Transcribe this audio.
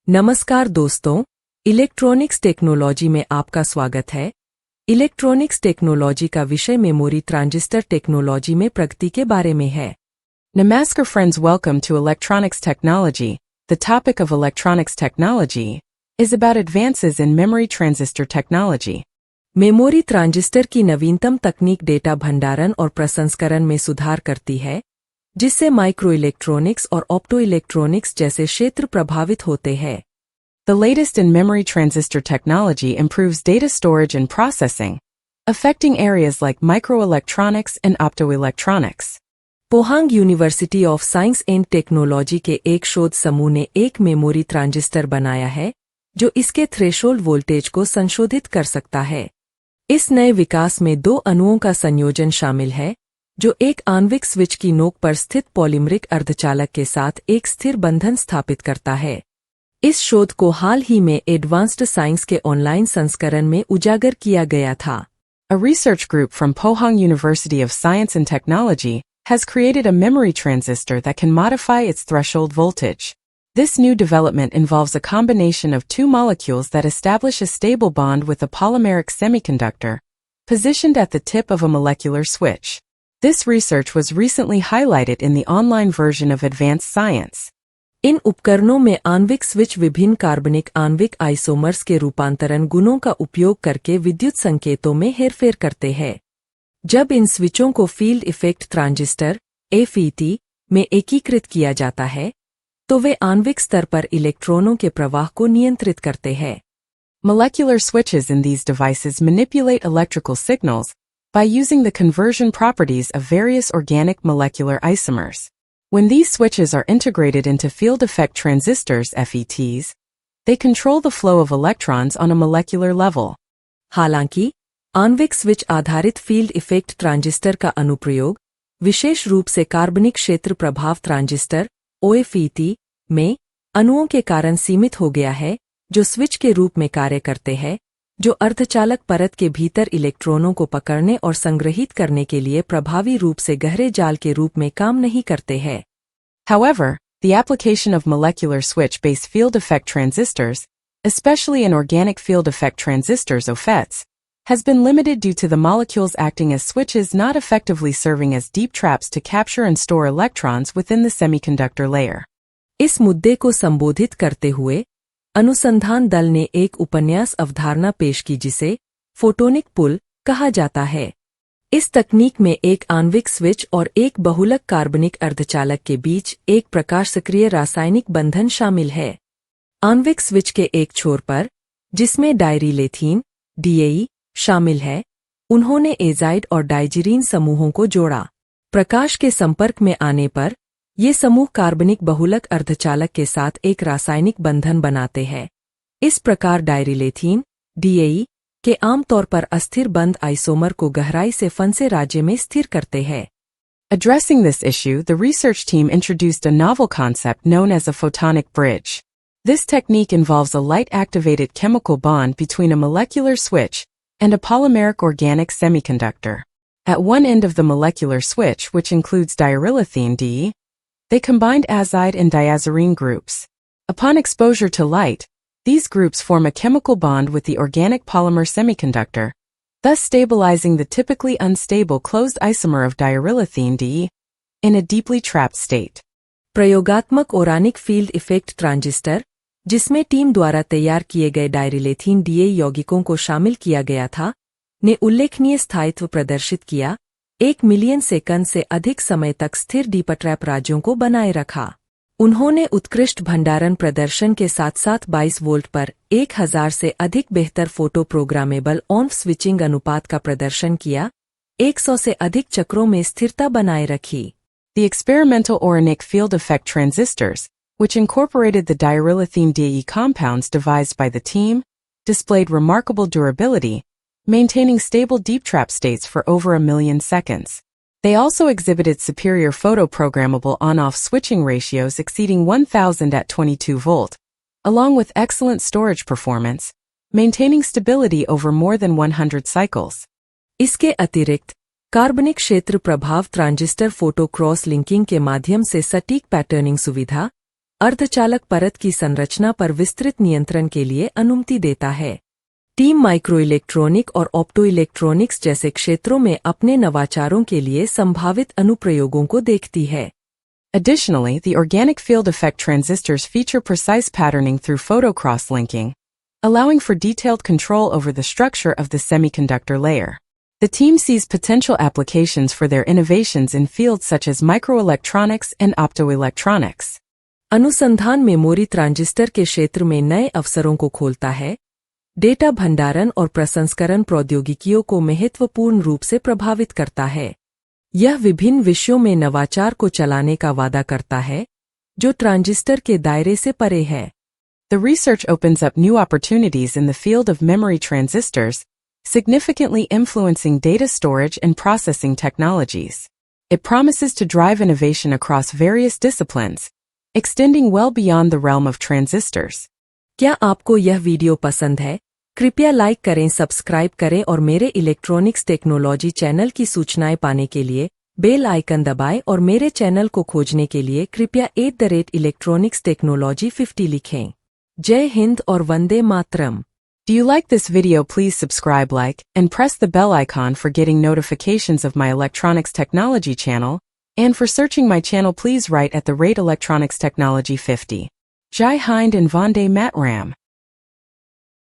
नमस्कार दोस्तों, electronics technology में आपका स्वागत है। इलेक्ट्रॉनिक्स टेक्नोलॉजी का विषय मेमोरी ट्रांजिस्टर टेक्नोलॉजी में प्रगति के बारे में है। Namaskar friends, welcome to Electronics Technology. The topic of electronics technology is about advances in memory transistor technology. Memory transistor की नवीनतम तकनीक डेटा भंडारण और प्रसंस्करण में सुधार करती है, जिससे माइक्रोइलेक्ट्रॉनिक्स और ऑप्टोइलेक्ट्रॉनिक्स जैसे क्षेत्र प्रभावित होते हैं। The latest in memory transistor technology improves data storage and processing, affecting areas like microelectronics and optoelectronics. Pohang university of science and technology के एक शोध समूह ने एक मेमोरी ट्रांजिस्टर बनाया है, जो इसके थ्रेशोल्ड वोल्टेज को संशोधित कर सकता है। इस नए विकास में दो अणुओं का संयोजन शामिल है, जो एक आणविक स्विच की नोक पर स्थित पॉलीमरिक अर्धचालक के साथ एक स्थिर बंधन स्थापित करता है। इस शोध को हाल ही में एडवांस्ड साइंस के ऑनलाइन संस्करण में उजागर किया गया था। A research group from Pohang University of Science and Technology has created a memory transistor that can modify its threshold voltage. This new development involves a combination of two molecules that establish a stable bond with a polymeric semiconductor, positioned at the tip of a molecular switch. This research was recently highlighted in the online version of Advanced Science. इन उपकरणों में आणविक switch विभिन्न कार्बनिक आणविक isomers के रूपांतरण गुणों का उपयोग करके विद्युत संकेतों में हेरफेर करते हैं। जब इन स्विचों को फील्ड इफेक्ट ट्रांजिस्टर (FET) में एकीकृत किया जाता है, तो वे आणविक स्तर पर इलेक्ट्रॉनों के प्रवाह को नियंत्रित करते हैं। Molecular switches in these devices manipulate electrical signals by using the conversion properties of various organic molecular isomers. When these switches are integrated into field effect transistors (FETs), they control the flow of electrons on a molecular level. हालांकि आणविक switch आधारित field effect transistor का अनुप्रयोग विशेष रूप से कार्बनिक क्षेत्र प्रभाव ट्रांजिस्टर (OFET) में अणुओं के कारण सीमित हो गया है, जो स्विच के रूप में कार्य करते हैं, जो अर्धचालक परत के भीतर इलेक्ट्रॉनों को पकड़ने और संग्रहित करने के लिए प्रभावी रूप से गहरे जाल के रूप में काम नहीं करते हैं। However, the application of molecular switch-based field effect transistors, especially in organic field effect transistors (OFETs), has been limited due to the molecules acting as switches not effectively serving as deep traps to capture and store electrons within the semiconductor layer. इस मुद्दे को संबोधित करते हुए अनुसंधान दल ने एक उपन्यास अवधारणा पेश की जिसे फोटोनिक पुल कहा जाता है। इस तकनीक में एक आणविक स्विच और एक बहुलक कार्बनिक अर्धचालक के बीच एक प्रकाश सक्रिय रासायनिक बंधन शामिल है। आणविक स्विच के एक छोर पर, जिसमें डायरीलेथीन (DAE) शामिल है, उन्होंने एजाइड और डाइजीरीन समूहों को जोड़ा। प्रकाश के संपर्क में आने पर ये समूह कार्बनिक बहुलक अर्धचालक के साथ एक रासायनिक बंधन बनाते हैं। इस प्रकार डायरीलेथीन (DAE) के आमतौर पर अस्थिर बंध आइसोमर को गहराई से फंसे राज्य में स्थिर करते हैं। Addressing this issue, the research team introduced a novel concept known as a photonic bridge. This technique involves a light-activated chemical bond between a molecular switch and a polymeric organic semiconductor. At one end of the molecular switch, which includes diarylethene (DE), they combined azide and diazirine groups. Upon exposure to light, these groups form a chemical bond with the organic polymer semiconductor, thus stabilizing the typically unstable closed isomer of diarylethene (DE) in a deeply trapped state. प्रयोगात्मक ओरानिक field effect transistor, जिसमें team द्वारा तैयार किए गए डायरीलेथीन DAE यौगिकों को शामिल किया गया था, ने उल्लेखनीय स्थायित्व प्रदर्शित किया। 1 मिलियन सेकंड से अधिक समय तक स्थिर डीपट्रैप राज्यों को बनाए रखा। उन्होंने उत्कृष्ट भंडारण प्रदर्शन के साथ साथ 22 वोल्ट पर 1000 से अधिक बेहतर फोटो प्रोग्रामेबल ऑन स्विचिंग अनुपात का प्रदर्शन किया, 100 से अधिक चक्रों में स्थिरता बनाए रखी। The experimental Oranic field effect transistors, which incorporated the diarylethene DAE compounds devised by the team, displayed remarkable durability, maintaining stable deep trap states for over 1 million seconds. They also exhibited superior photo-programmable on-off switching ratios exceeding 1000 at 22 volt, along with excellent storage performance, maintaining stability over more than 100 cycles. इसके अतिरिक्त कार्बनिक क्षेत्र प्रभाव transistor photo cross linking के माध्यम से सटीक patterning सुविधा, अर्धचालक परत की संरचना पर विस्तृत नियंत्रण के लिए अनुमति देता है। टीम माइक्रोइलेक्ट्रॉनिक और ऑप्टोइलेक्ट्रॉनिक्स जैसे क्षेत्रों में अपने नवाचारों के लिए संभावित अनुप्रयोगों को देखती है। Additionally, the organic field effect transistors feature precise patterning through photocross-linking, allowing for detailed control over the structure of the semiconductor layer. The team sees potential applications for their innovations in fields such as microelectronics and optoelectronics. अनुसंधान memory transistor के क्षेत्र में नए अवसरों को खोलता है, data भंडारण और प्रसंस्करण प्रौद्योगिकियों को महत्वपूर्ण रूप से प्रभावित करता है। यह विभिन्न विषयों में नवाचार को चलाने का वादा करता है, जो ट्रांजिस्टर के दायरे से परे है। The research opens up new opportunities in the field of memory transistors, significantly influencing data storage and processing technologies. It promises to drive innovation across various disciplines, extending well beyond the realm of transistors. क्या आपको यह video पसंद है? कृपया like करें, subscribe करें और मेरे इलेक्ट्रॉनिक्स टेक्नोलॉजी चैनल की सूचनाएं पाने के लिए बेल आइकन दबाएं और मेरे चैनल को खोजने के लिए कृपया @electronicsTechnology50 लिखें। जय हिंद और Vande Mataram. Do you like this video? Please subscribe, like, and press the bell icon for getting notifications of my electronics technology channel, and for searching my channel please write at @electronicsTechnology50. Jai Hind and Vande Matram.